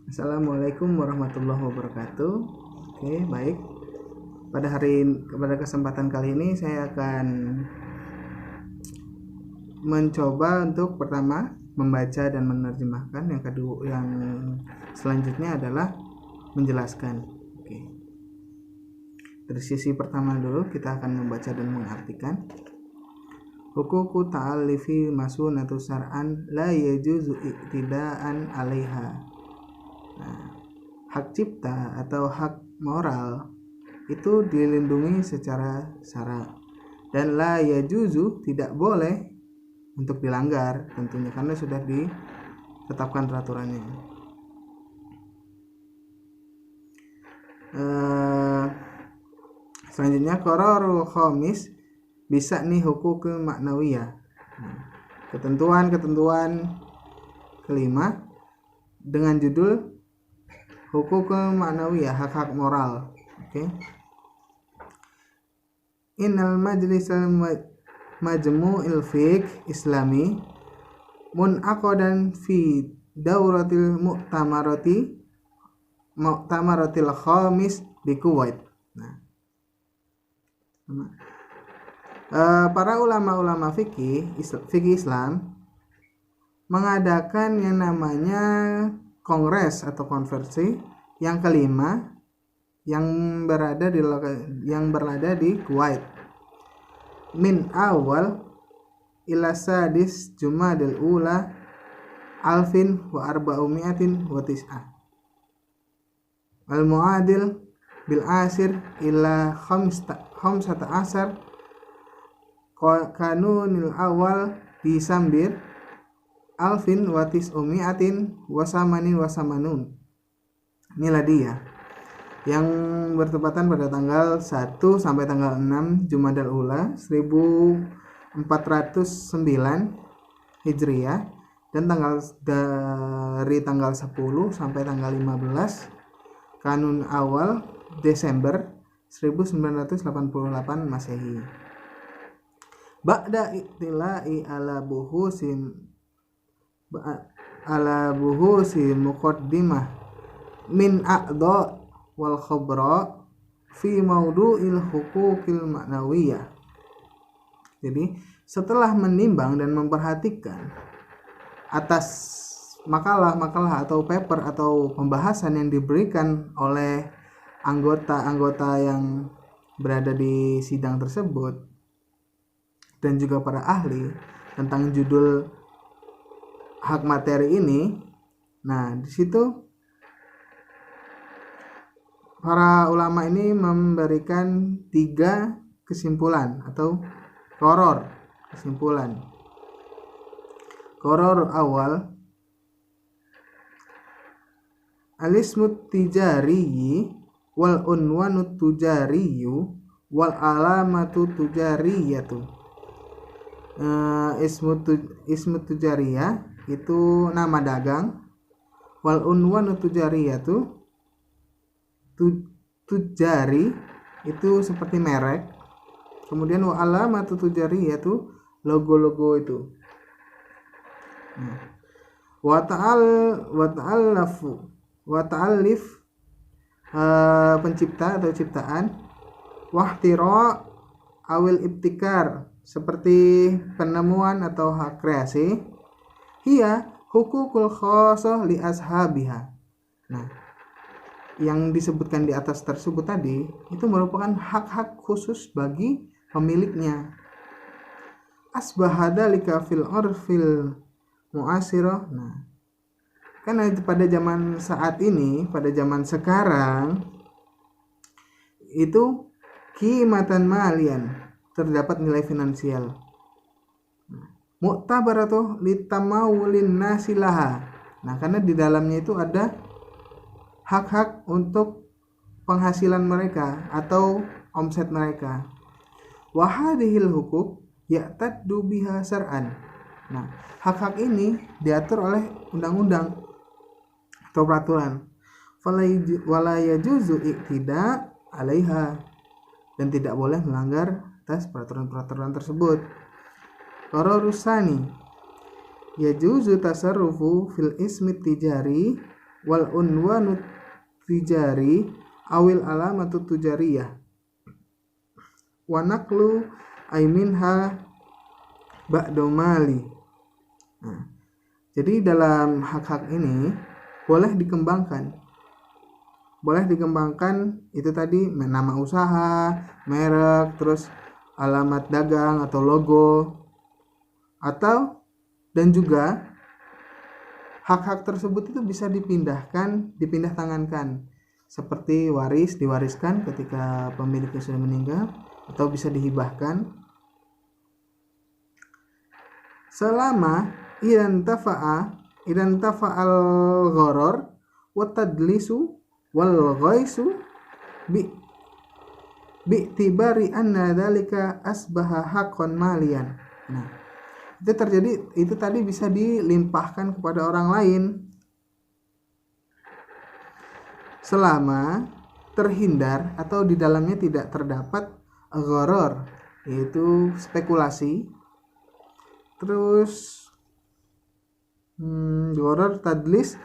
Assalamualaikum warahmatullahi wabarakatuh. Oke, baik. Pada kesempatan kali ini saya akan mencoba untuk pertama membaca dan menerjemahkan. Yang kedua, yang selanjutnya adalah menjelaskan. Oke. Dari sisi pertama dulu kita akan membaca dan mengartikan. Hukuku ta'alifi masunatu syar'an la yajuzu iktidaan 'alaiha. Nah, hak cipta atau hak moral itu dilindungi secara syara, dan la yajuzu tidak boleh untuk dilanggar tentunya karena sudah ditetapkan peraturannya. Selanjutnya qararul khamis bisa nih hukukul maknawiyah. Ketentuan kelima dengan judul hukukul maknawiyah, hak-hak moral. Oke. Innal majlisal majmu'il fiqh islami munaqadan fi dauratil mu'tamaratil khamis di Kuwait. Para ulama-ulama fikih Islam mengadakan yang namanya kongres atau konversi yang kelima yang berada di Kuwait min awal ila sadis Jumadil ula alfin wa arba'umiatin wa tis'ah al muadil bil asir ila khamsata asar kanunil awal di Sambir alfin wa tis'umiatin wa samanun miladiyah, yang bertepatan pada tanggal 1 sampai tanggal 6 Jumadal Ula 1409 Hijriah dan dari tanggal 10 sampai tanggal 15 Kanun Awal Desember 1988 Masehi. Ba'da iktilai ala buhusi muqaddimah min a'dha wal khabra fi maudu'il hukukil maknawiyah. Jadi setelah menimbang dan memperhatikan atas makalah atau paper atau pembahasan yang diberikan oleh anggota-anggota yang berada di sidang tersebut dan juga para ahli tentang judul hak materi ini. Nah, di situ para ulama ini memberikan 3 kesimpulan atau kesimpulan. Qoror awal, alismut tijariyi wal unwanut tujariyu wal alamatu tujariyatu. Ismu tujariyah itu nama dagang, wal unwanut tujariyatu tujari itu seperti merek, kemudian wa alamatu tujariyatu logo-logo itu. Wa ta'allif pencipta atau ciptaan, wahtira awil ibtikar seperti penemuan atau hak kreasi, hiya hukukul khosoh li ashabiha. Nah, yang disebutkan di atas tersebut tadi itu merupakan hak-hak khusus bagi pemiliknya. Asbahadalika fil urfil mu'asirah. Nah, karena pada zaman saat ini, pada zaman sekarang itu qimatan malian, terdapat nilai finansial. Mu'tabaratuh litamawulin nasilaha. Nah, karena di dalamnya itu ada hak-hak untuk penghasilan mereka atau omset mereka. Wa hadhil hukuk ya'taddu biha syar'an. Nah, hak-hak ini diatur oleh undang-undang atau peraturan. Wala yajuzu iktida 'alaiha, dan tidak boleh melanggar atas peraturan-peraturan tersebut. Qararus tsani yajuzu tasarrufu fil ismi tijari wal unwanu tijari awil alamatu tujariyah wa naqlu aiminha ba'da mali. Nah, jadi dalam hak-hak ini boleh dikembangkan itu tadi nama usaha, merek, terus alamat dagang atau logo, atau dan juga hak-hak tersebut itu bisa dipindah tangankan, seperti diwariskan ketika pemiliknya sudah meninggal, atau bisa dihibahkan selama idan tafa'al gharar wa tadlisu wal ghaisu bi'tibari anna dzalika asbaha haqqan malian. Nah, itu tadi bisa dilimpahkan kepada orang lain selama terhindar atau di dalamnya tidak terdapat gharar, yaitu spekulasi, terus gharar, tadlis,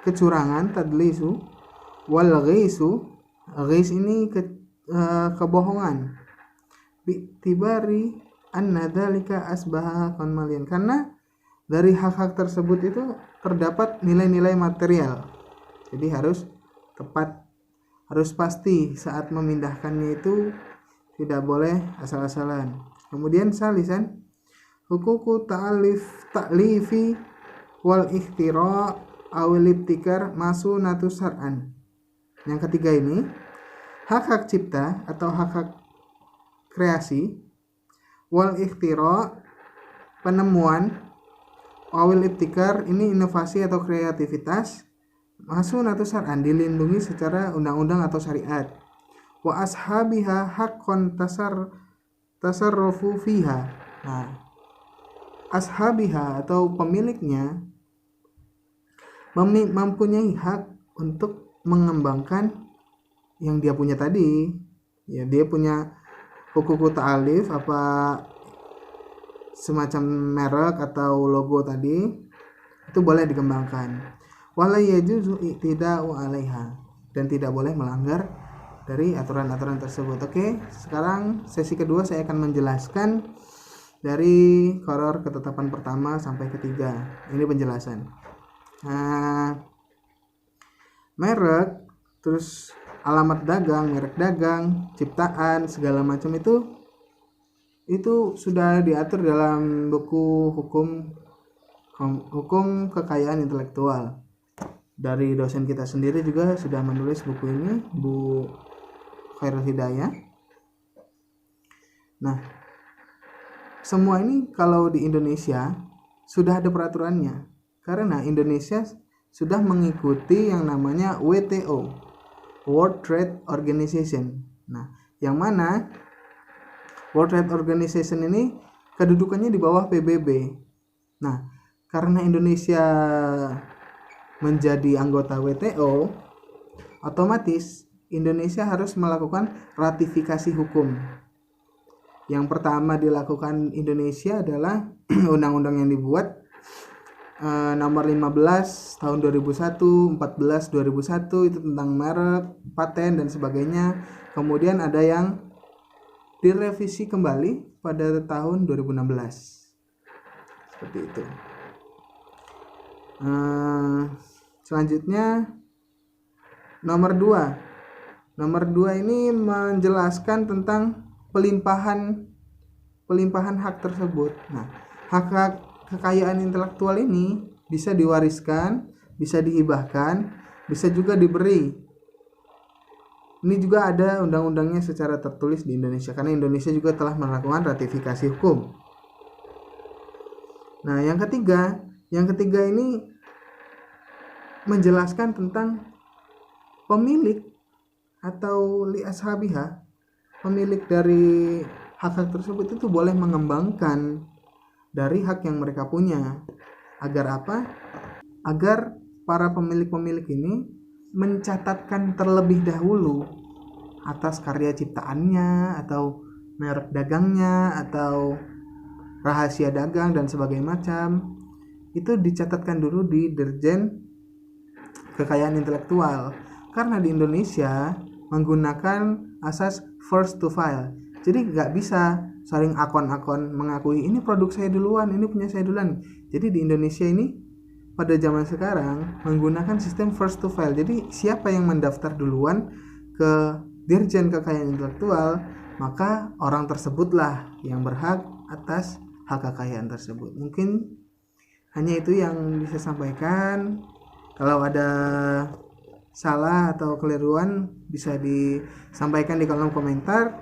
kecurangan, tadlisu, wal ghaisu, ghais ini kebohongan, bi'tibari anna dzalika asbaha haqqan malian, karena dari hak-hak tersebut itu terdapat nilai-nilai material. Jadi harus tepat, harus pasti saat memindahkannya itu tidak boleh asal-asalan. Kemudian salisan hukuku ta'lifi wal ikhtira' awil ibtikar masunatu syar'an. Yang ketiga ini hak-hak cipta atau hak-hak kreasi, wal ikhtira' penemuan, awil ibtikar ini inovasi atau kreativitas, masunatu syar'an dilindungi secara undang-undang atau syariat, wa ashabiha haqqan tasarrufu fiha. Nah, ashabiha atau pemiliknya mempunyai hak untuk mengembangkan yang dia punya tadi. Ya, dia punya hukuku ta'alif, apa semacam merek atau logo tadi, itu boleh dikembangkan. Wala yajuzu i'tida'u 'alaiha, dan tidak boleh melanggar dari aturan-aturan tersebut. Oke, sekarang sesi kedua saya akan menjelaskan dari qrar ketetapan pertama sampai ketiga. Ini penjelasan. Nah, merek, terus alamat dagang, merek dagang, ciptaan, segala macam itu sudah diatur dalam buku hukum kekayaan intelektual. Dari dosen kita sendiri juga sudah menulis buku ini, Bu Khairul Hidayah. Nah, semua ini kalau di Indonesia sudah ada peraturannya, karena Indonesia sudah mengikuti yang namanya WTO, World Trade Organization. Nah, yang mana World Trade Organization ini kedudukannya di bawah PBB. Nah, karena Indonesia menjadi anggota WTO, otomatis Indonesia harus melakukan ratifikasi hukum. Yang pertama dilakukan Indonesia adalah undang-undang yang dibuat nomor 15 tahun 2001, 14 2001, itu tentang merek, paten dan sebagainya. Kemudian ada yang direvisi kembali pada tahun 2016. Seperti itu. Selanjutnya nomor 2 ini menjelaskan tentang pelimpahan hak tersebut. Nah, hak kekayaan intelektual ini bisa diwariskan, bisa dihibahkan, bisa juga diberi. Ini juga ada undang-undangnya secara tertulis di Indonesia, karena Indonesia juga telah melakukan ratifikasi hukum. Nah, yang ketiga ini menjelaskan tentang pemilik atau li ashabiha, pemilik dari hak-hak tersebut itu boleh mengembangkan dari hak yang mereka punya. Agar apa? Agar para pemilik-pemilik ini mencatatkan terlebih dahulu atas karya ciptaannya atau merek dagangnya atau rahasia dagang dan sebagainya macam. Itu dicatatkan dulu di Dirjen kekayaan intelektual, karena di Indonesia menggunakan asas first to file. Jadi nggak bisa saling akun-akun mengakui ini produk saya duluan, ini punya saya duluan. Jadi di Indonesia ini pada zaman sekarang menggunakan sistem first to file. Jadi siapa yang mendaftar duluan ke Dirjen Kekayaan Intelektual, maka orang tersebutlah yang berhak atas hak kekayaan tersebut. Mungkin hanya itu yang bisa sampaikan. Kalau ada salah atau keliruan bisa disampaikan di kolom komentar.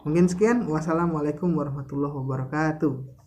Mungkin sekian. Wassalamualaikum warahmatullahi wabarakatuh.